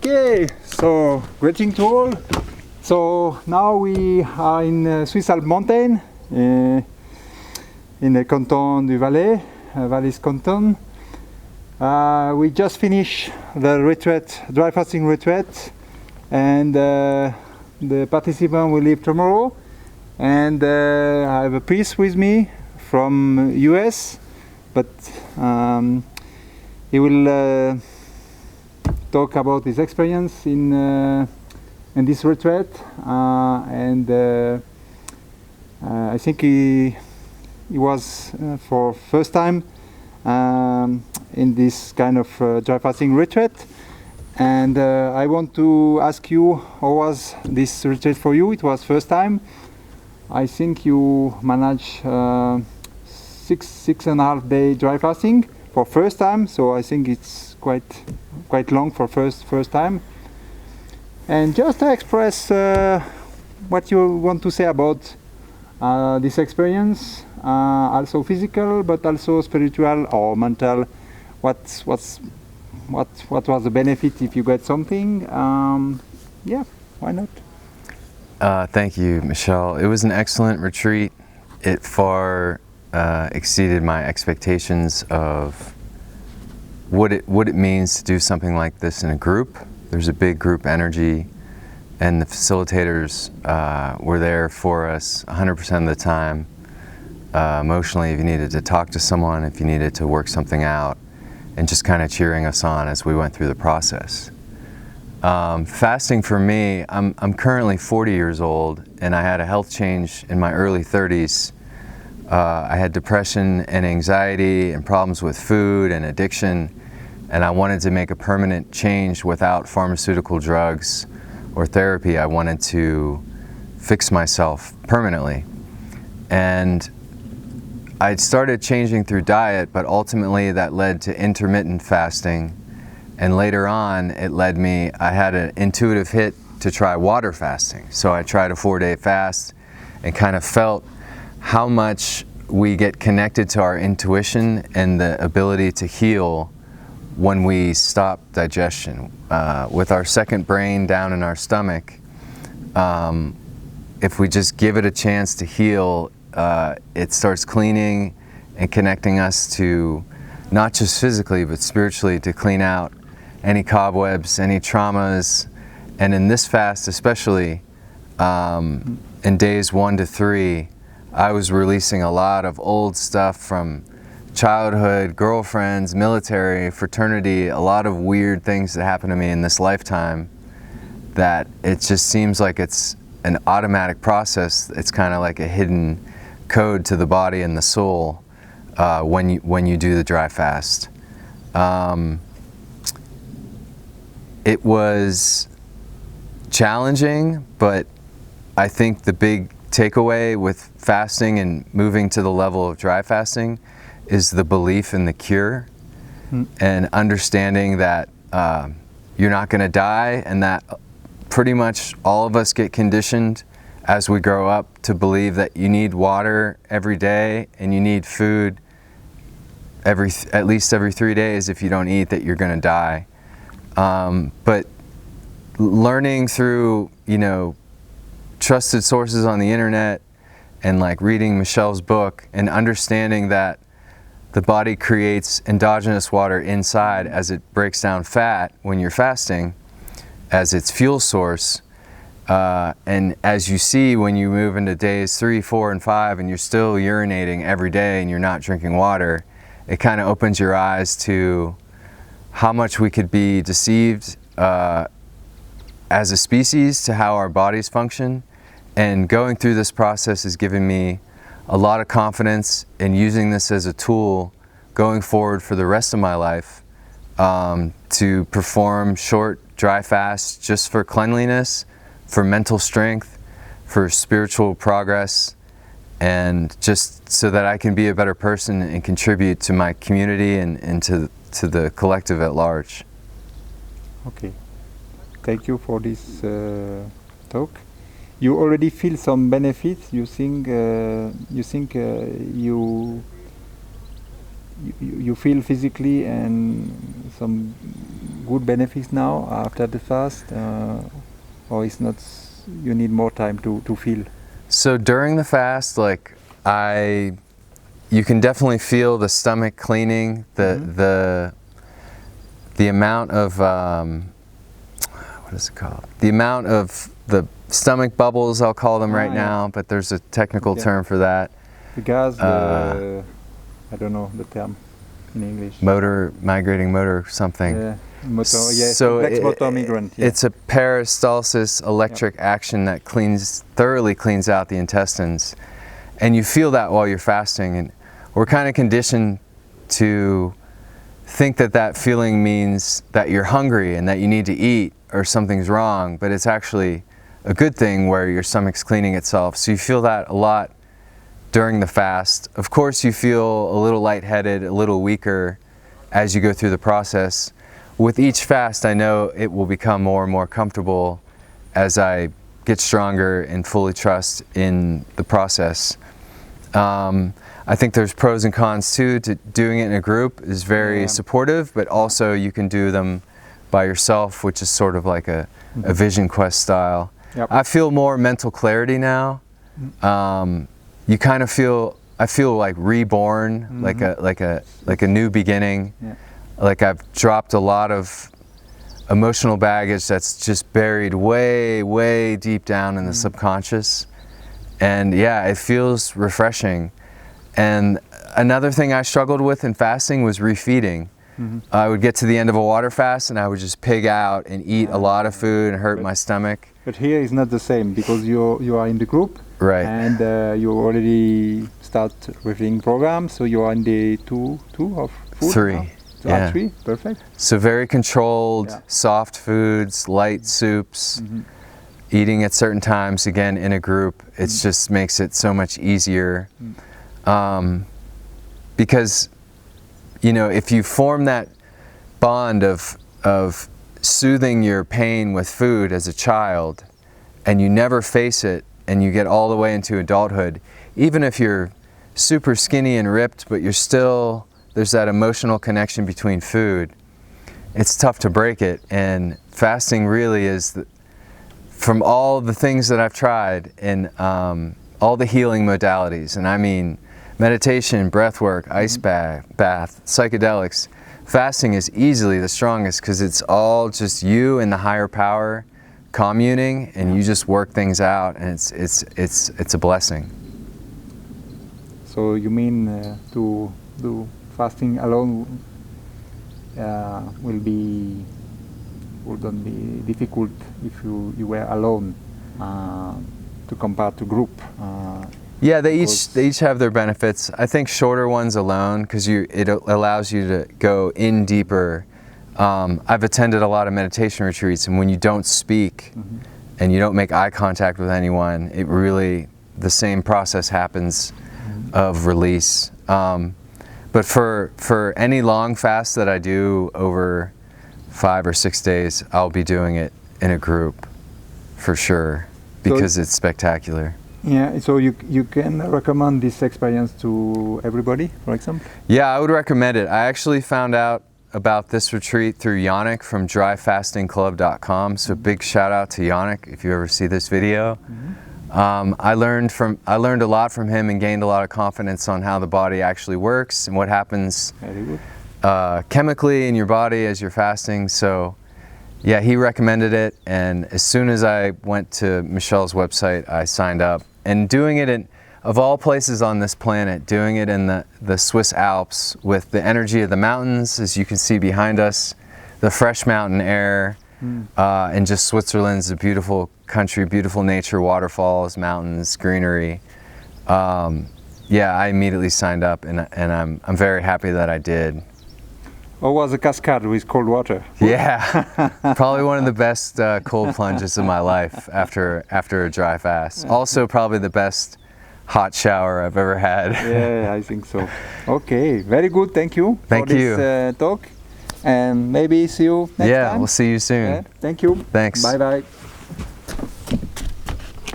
Okay, so greeting to all. So now we are in Swiss Alps mountain, in the canton du Valais, Valais canton. We just finished the retreat, dry fasting retreat, and the participant will leave tomorrow. And I have a priest with me from US, but he will talk about his experience in this retreat, and I think he was for first time in this kind of dry fasting retreat. And I want to ask you, how was this retreat for you? It was first time. I think you managed 6.5 day dry fasting for first time, so I think it's quite long for first time. And just to express what you want to say about this experience, also physical, but also spiritual or mental. What was the benefit if you get something? Yeah, why not? Thank you, Michel. It was an excellent retreat. It far exceeded my expectations of what it means to do something like this in a group. There's a big group energy, and the facilitators were there for us 100% of the time. Emotionally, if you needed to talk to someone, if you needed to work something out, and just kind of cheering us on as we went through the process. Fasting for me, I'm currently 40 years old, and I had a health change in my early 30s. I had depression and anxiety and problems with food and addiction, and I wanted to make a permanent change without pharmaceutical drugs or therapy. I wanted to fix myself permanently. And I'd started changing through diet, but ultimately that led to intermittent fasting. And later on, I had an intuitive hit to try water fasting. So I tried a 4-day fast and kind of felt how much we get connected to our intuition and the ability to heal when we stop digestion. With our second brain down in our stomach, if we just give it a chance to heal, it starts cleaning and connecting us to, not just physically, but spiritually, to clean out any cobwebs, any traumas. And in this fast especially, in days 1 to 3, I was releasing a lot of old stuff from childhood, girlfriends, military, fraternity, a lot of weird things that happened to me in this lifetime, that it just seems like it's an automatic process. It's kind of like a hidden code to the body and the soul when you do the dry fast. It was challenging, but I think the big takeaway with fasting and moving to the level of dry fasting is the belief in the cure, and understanding that you're not going to die, and that pretty much all of us get conditioned as we grow up to believe that you need water every day and you need food at least every 3 days. If you don't eat, that you're going to die. But learning through, trusted sources on the internet, and like reading Michel's book, and understanding that the body creates endogenous water inside as it breaks down fat when you're fasting as its fuel source. And as you see, when you move into days 3, 4, and 5, and you're still urinating every day and you're not drinking water, it kind of opens your eyes to how much we could be deceived as a species to how our bodies function. And going through this process has given me a lot of confidence in using this as a tool going forward for the rest of my life, to perform short dry fasts just for cleanliness, for mental strength, for spiritual progress, and just so that I can be a better person and contribute to my community and to the collective at large. Okay, thank you for this talk. You already feel some benefits. You think you feel physically and some good benefits now after the fast, or it's not? You need more time to feel. So during the fast, like you can definitely feel the stomach cleaning, the amount of what is it called? The amount of the stomach bubbles, I'll call them right now, but there's a technical term for that. The gas, I don't know the term in English. Migrating motor something. Yeah, motor, so complex motor migrant. Yeah. It's a peristalsis electric action that thoroughly cleans out the intestines. And you feel that while you're fasting. And we're kind of conditioned to think that feeling means that you're hungry and that you need to eat or something's wrong, but it's actually a good thing where your stomach's cleaning itself. So you feel that a lot during the fast. Of course, you feel a little lightheaded, a little weaker as you go through the process. With each fast, I know it will become more and more comfortable as I get stronger and fully trust in the process. I think there's pros and cons too. Doing it in a group is very supportive, but also you can do them by yourself, which is sort of like a vision quest style. Yep. I feel more mental clarity now. You kind of I feel like reborn, like a new beginning. Yeah. Like I've dropped a lot of emotional baggage that's just buried way, way deep down in the subconscious. And yeah, it feels refreshing. And another thing I struggled with in fasting was refeeding. I would get to the end of a water fast and I would just pig out and eat a lot of food and hurt my stomach. But here is not the same because you are in the group, right? And you already start reading program, so you are in the two of food. 3. Now? So Yeah. 3, perfect. So very controlled, soft foods, light soups, eating at certain times, again, in a group. It just makes it so much easier. Because, you know, if you form that bond of soothing your pain with food as a child, and you never face it, and you get all the way into adulthood, even if you're super skinny and ripped, but there's that emotional connection between food, it's tough to break it. And fasting really is, from all the things that I've tried in all the healing modalities, and I mean meditation, breath work, ice bath, psychedelics, fasting is easily the strongest because it's all just you and the higher power communing, and you just work things out, and it's a blessing. So you mean to do fasting alone wouldn't be difficult if you were alone to compare to group? Yeah, they each have their benefits. I think shorter ones alone, because it allows you to go in deeper. I've attended a lot of meditation retreats, and when you don't speak and you don't make eye contact with anyone, it really, the same process happens of release. But for any long fast that I do over 5 or 6 days, I'll be doing it in a group for sure, because it's spectacular. Yeah, so you can recommend this experience to everybody, for example? Yeah, I would recommend it. I actually found out about this retreat through Yannick from dryfastingclub.com, so big shout out to Yannick if you ever see this video. I learned a lot from him and gained a lot of confidence on how the body actually works and what happens chemically in your body as you're fasting. So yeah, he recommended it, and as soon as I went to Michel's website, I signed up. And doing it of all places on this planet, doing it in the Swiss Alps with the energy of the mountains, as you can see behind us, the fresh mountain air, and just Switzerland's a beautiful country, beautiful nature, waterfalls, mountains, greenery. Yeah, I immediately signed up, and I'm very happy that I did. Or was a cascade with cold water? Yeah, probably one of the best cold plunges of my life after a dry fast. Also probably the best hot shower I've ever had. Yeah, I think so. Okay, very good, thank you for this talk. And maybe see you next time. Yeah, we'll see you soon. Yeah, thank you. Thanks. Bye-bye.